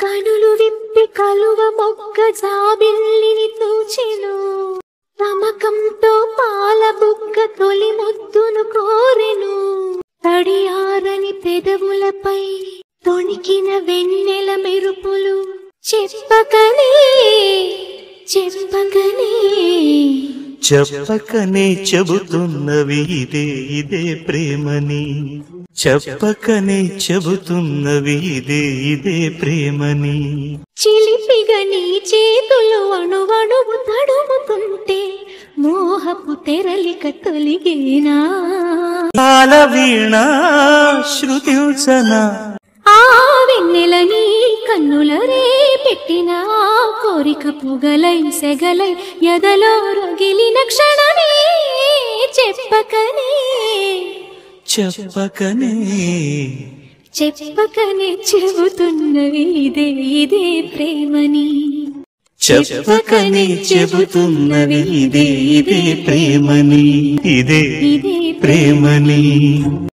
కనులు విప్పి కలువ మొక్క జాబిల్లిని తూచెను నమకంతో పాల బుగ్గ తొలి ముద్దును కోరెను తడియారని పెదవులపై తొణికిన వెన్నెల మెరుపులు చెప్పకనే చెప్పకనే చెప్పకనే చెబుతున్నవి ఇదే ఇదే ప్రేమని చెప్పకనే చెబుతున్నవి ఇదే ఇదే ప్రేమని చిలిపిగా నీ చేతులు అణువణువు తడుముతుంటే మోహపు తెరలిక తొలిగేనా కాలవీణ శృతించనా ఆ వెన్నెల నీ కన్నులరే పెట్టిన కోరిక పొగలై సెగలై ఎదలో రగిలిన క్షణమే చెప్పకనే చెప్పకనే చెప్పకనే చెబుతున్నవి ఇదే ఇదే ప్రేమని చెప్పకనే చెబుతున్నవి ఇదే ఇదే ప్రేమని ఇదే ఇదే ప్రేమని